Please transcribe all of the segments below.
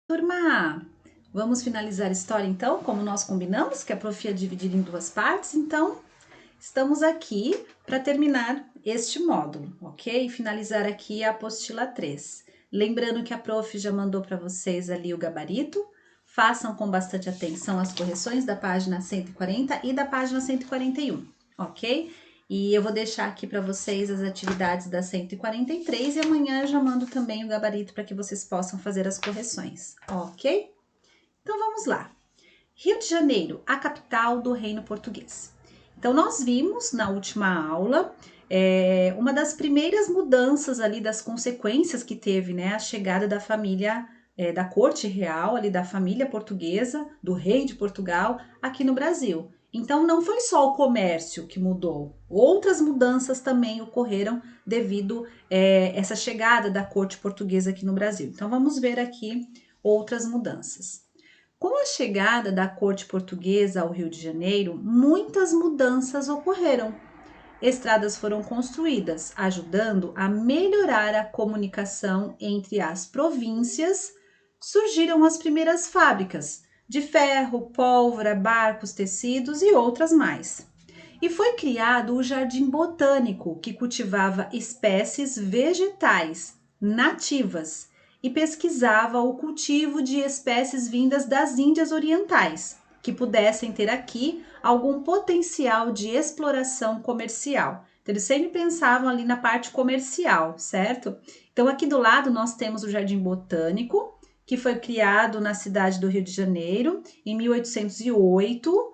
Turma, vamos finalizar a história então, como nós combinamos, que a prof ia dividir em duas partes, então estamos aqui para terminar este módulo, ok? Finalizar aqui a apostila 3. Lembrando que a prof já mandou para vocês ali o gabarito, façam com bastante atenção as correções da página 140 e da página 141, ok? E eu vou deixar aqui para vocês as atividades da 143 e amanhã eu já mando também o gabarito para que vocês possam fazer as correções, ok? Então vamos lá. Rio de Janeiro, a capital do Reino Português. Então nós vimos na última aula uma das primeiras mudanças ali das consequências que teve, né, a chegada da família da corte real, ali da família portuguesa, do rei de Portugal, aqui no Brasil. Então não foi só o comércio que mudou, outras mudanças também ocorreram devido essa chegada da corte portuguesa aqui no Brasil. Então vamos ver aqui outras mudanças. Com a chegada da corte portuguesa ao Rio de Janeiro, muitas mudanças ocorreram. Estradas foram construídas, ajudando a melhorar a comunicação entre as províncias. Surgiram as primeiras fábricas de ferro, pólvora, barcos, tecidos e outras mais. E foi criado o Jardim Botânico, que cultivava espécies vegetais nativas e pesquisava o cultivo de espécies vindas das Índias Orientais, que pudessem ter aqui algum potencial de exploração comercial. Então, eles sempre pensavam ali na parte comercial, certo? Então, aqui do lado nós temos o Jardim Botânico, que foi criado na cidade do Rio de Janeiro em 1808.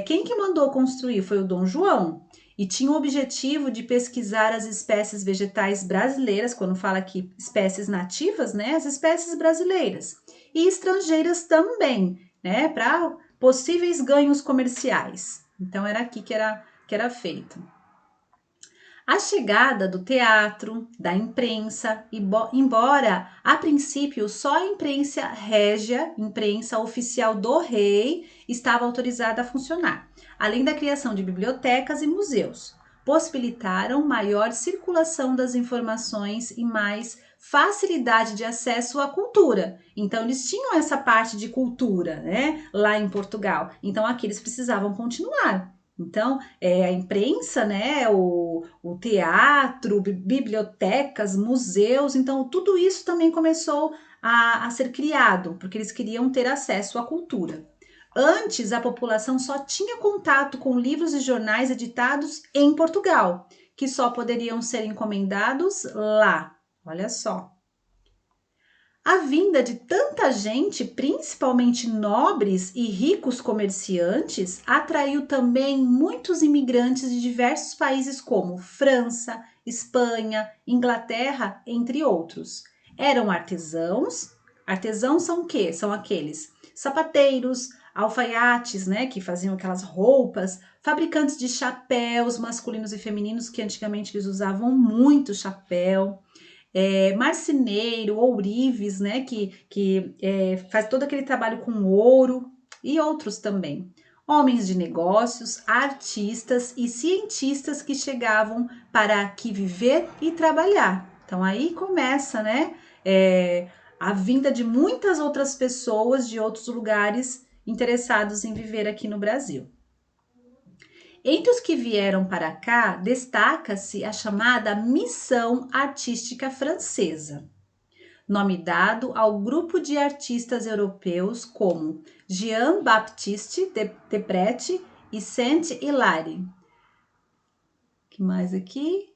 Quem que mandou construir foi o Dom João e tinha o objetivo de pesquisar as espécies vegetais brasileiras, quando fala aqui espécies nativas, né, as espécies brasileiras e estrangeiras também, né, para possíveis ganhos comerciais. Então era aqui que era feito. A chegada do teatro, da imprensa, embora a princípio só a imprensa régia, imprensa oficial do rei, estava autorizada a funcionar, além da criação de bibliotecas e museus, possibilitaram maior circulação das informações e mais facilidade de acesso à cultura. Então eles tinham essa parte de cultura, né, lá em Portugal. Então aqui eles precisavam continuar. Então, a imprensa, né, o teatro, bibliotecas, museus, então tudo isso também começou a ser criado, porque eles queriam ter acesso à cultura. Antes, a população só tinha contato com livros e jornais editados em Portugal, que só poderiam ser encomendados lá. Olha só. A vinda de tanta gente, principalmente nobres e ricos comerciantes, atraiu também muitos imigrantes de diversos países como França, Espanha, Inglaterra, entre outros. Eram artesãos. Artesãos são o quê? São aqueles sapateiros, alfaiates, né, que faziam aquelas roupas, fabricantes de chapéus masculinos e femininos, que antigamente eles usavam muito chapéu, marceneiro, ourives, né, que faz todo aquele trabalho com ouro e outros também. Homens de negócios, artistas e cientistas que chegavam para aqui viver e trabalhar. Então aí começa, né, a vinda de muitas outras pessoas de outros lugares interessados em viver aqui no Brasil. Entre os que vieram para cá, destaca-se a chamada Missão Artística Francesa, nome dado ao grupo de artistas europeus como Jean-Baptiste Depret e Saint-Hilaire. Que mais aqui?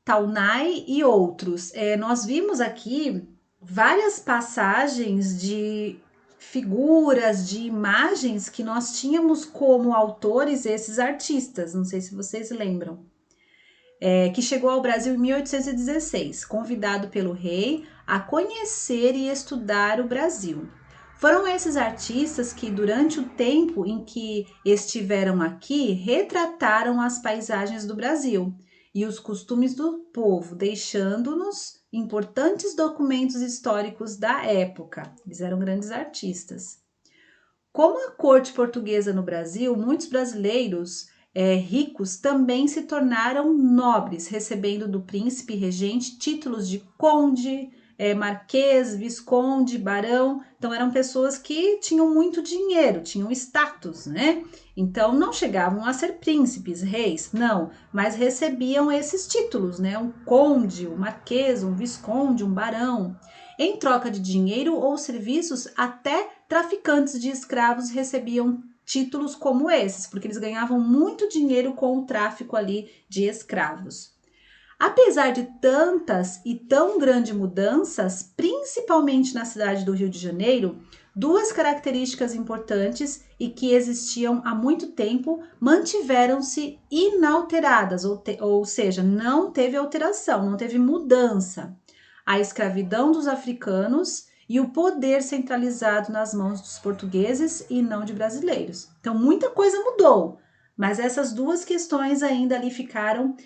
Taunay e outros. Nós vimos aqui várias passagens de figuras, de imagens que nós tínhamos como autores esses artistas, não sei se vocês lembram, que chegou ao Brasil em 1816, convidado pelo rei a conhecer e estudar o Brasil. Foram esses artistas que, durante o tempo em que estiveram aqui, retrataram as paisagens do Brasil e os costumes do povo, deixando-nos importantes documentos históricos da época. Eles eram grandes artistas. Como a corte portuguesa no Brasil, muitos brasileiros ricos também se tornaram nobres, recebendo do príncipe regente títulos de conde, marquês, visconde, barão. Então eram pessoas que tinham muito dinheiro, tinham status, né? Então não chegavam a ser príncipes, reis, não, mas recebiam esses títulos, né? Um conde, um marquês, um visconde, um barão. Em troca de dinheiro ou serviços, até traficantes de escravos recebiam títulos como esses, porque eles ganhavam muito dinheiro com o tráfico ali de escravos. Apesar de tantas e tão grandes mudanças, principalmente na cidade do Rio de Janeiro, duas características importantes e que existiam há muito tempo mantiveram-se inalteradas, ou seja, não teve alteração, não teve mudança. A escravidão dos africanos e o poder centralizado nas mãos dos portugueses e não de brasileiros. Então, muita coisa mudou, mas essas duas questões ainda ali ficaram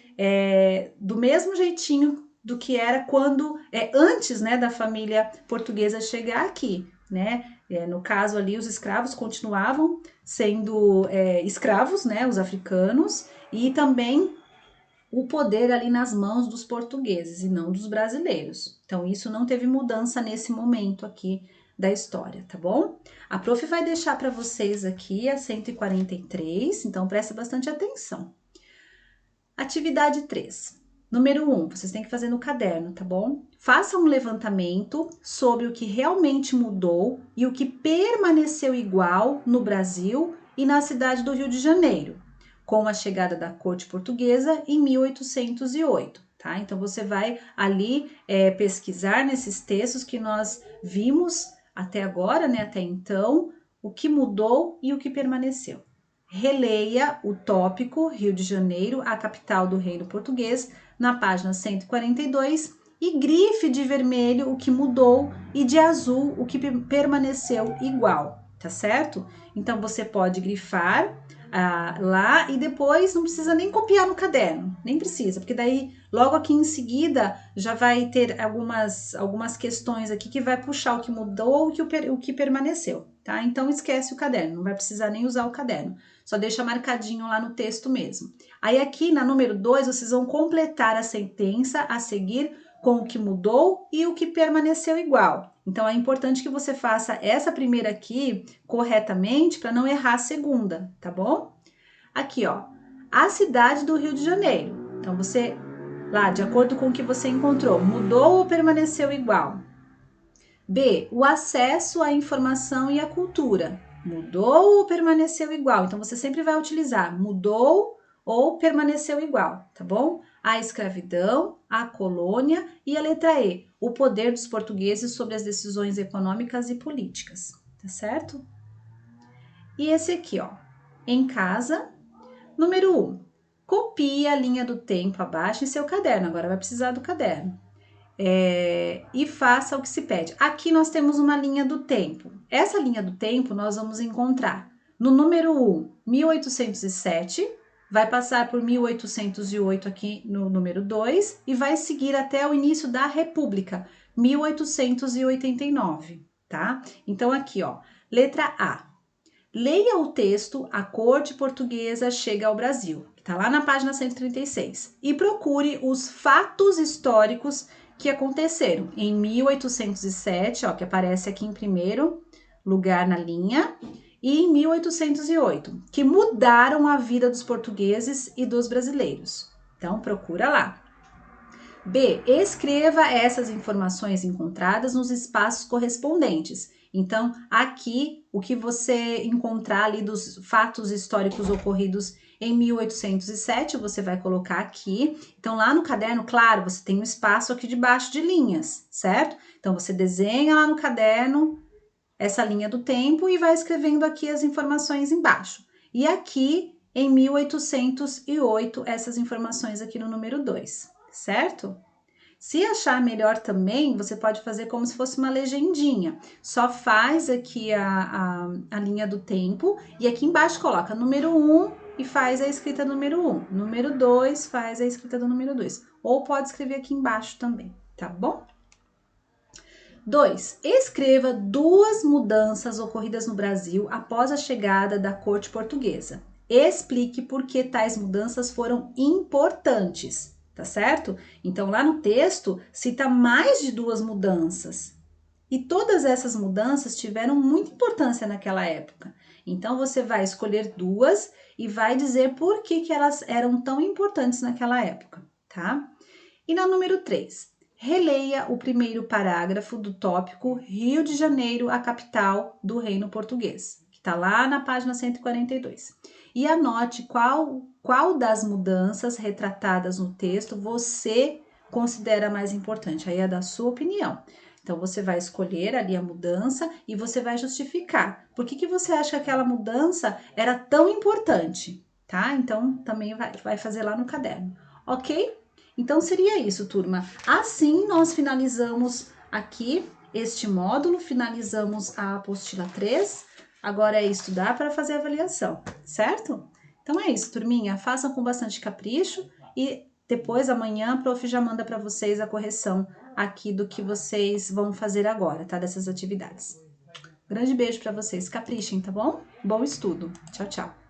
do mesmo jeitinho do que era quando, antes, né, da família portuguesa chegar aqui, né? No caso ali, os escravos continuavam sendo escravos, né, os africanos, e também o poder ali nas mãos dos portugueses e não dos brasileiros. Então, isso não teve mudança nesse momento aqui da história, tá bom? A prof vai deixar para vocês aqui a 143, então presta bastante atenção. Atividade 3. Número 1, vocês têm que fazer no caderno, tá bom? Faça um levantamento sobre o que realmente mudou e o que permaneceu igual no Brasil e na cidade do Rio de Janeiro, com a chegada da corte portuguesa em 1808, tá? Então, você vai ali pesquisar nesses textos que nós vimos até agora, né? Até então, o que mudou e o que permaneceu. Releia o tópico Rio de Janeiro, a capital do Reino Português, na página 142 e grife de vermelho o que mudou e de azul o que permaneceu igual, tá certo? Então, você pode grifar lá e depois não precisa nem copiar no caderno, nem precisa, porque daí logo aqui em seguida já vai ter algumas questões aqui que vai puxar o que mudou e o que permaneceu, tá? Então esquece o caderno, não vai precisar nem usar o caderno, só deixa marcadinho lá no texto mesmo. Aí aqui na número 2 vocês vão completar a sentença a seguir com o que mudou e o que permaneceu igual. Então, é importante que você faça essa primeira aqui corretamente para não errar a segunda, tá bom? Aqui, ó, a cidade do Rio de Janeiro. Então, você, lá, de acordo com o que você encontrou, mudou ou permaneceu igual? B, o acesso à informação e à cultura. Mudou ou permaneceu igual? Então, você sempre vai utilizar mudou ou permaneceu igual, tá bom? A escravidão, a colônia e a letra E, o poder dos portugueses sobre as decisões econômicas e políticas, tá certo? E esse aqui, ó, em casa, número 1, copie a linha do tempo abaixo em seu caderno, agora vai precisar do caderno. E faça o que se pede. Aqui nós temos uma linha do tempo. Essa linha do tempo nós vamos encontrar no número 1, 1807, vai passar por 1808 aqui no número 2 e vai seguir até o início da República, 1889, tá? Então aqui, ó, letra A. Leia o texto A Corte Portuguesa Chega ao Brasil, que tá lá na página 136, e procure os fatos históricos que aconteceram em 1807, ó, que aparece aqui em primeiro lugar na linha, e em 1808, que mudaram a vida dos portugueses e dos brasileiros. Então, procura lá. B. Escreva essas informações encontradas nos espaços correspondentes. Então, aqui, o que você encontrar ali dos fatos históricos ocorridos em 1807, você vai colocar aqui. Então, lá no caderno, claro, você tem um espaço aqui debaixo de linhas, certo? Então, você desenha lá no caderno essa linha do tempo e vai escrevendo aqui as informações embaixo. E aqui, em 1808, essas informações aqui no número 2, certo? Se achar melhor também, você pode fazer como se fosse uma legendinha. Só faz aqui a linha do tempo e aqui embaixo coloca número 1 e faz a escrita número 1. Número 2 faz a escrita do número 2. Ou pode escrever aqui embaixo também, tá bom? 2. Escreva duas mudanças ocorridas no Brasil após a chegada da corte portuguesa. Explique por que tais mudanças foram importantes, tá certo? Então, lá no texto, cita mais de 2 mudanças. E todas essas mudanças tiveram muita importância naquela época. Então, você vai escolher 2 e vai dizer por que elas eram tão importantes naquela época, tá? E na número 3, releia o primeiro parágrafo do tópico Rio de Janeiro, a capital do Reino Português, que está lá na página 142. E anote qual das mudanças retratadas no texto você considera mais importante. Aí é da sua opinião. Então, você vai escolher ali a mudança e você vai justificar. Por que você acha que aquela mudança era tão importante, tá? Então, também vai fazer lá no caderno, ok? Então, seria isso, turma. Assim, nós finalizamos aqui este módulo, finalizamos a apostila 3. Agora é estudar para fazer a avaliação, certo? Então, é isso, turminha. Façam com bastante capricho e depois, amanhã, a prof já manda para vocês a correção aqui do que vocês vão fazer agora, tá? Dessas atividades. Grande beijo para vocês. Caprichem, tá bom? Bom estudo. Tchau, tchau.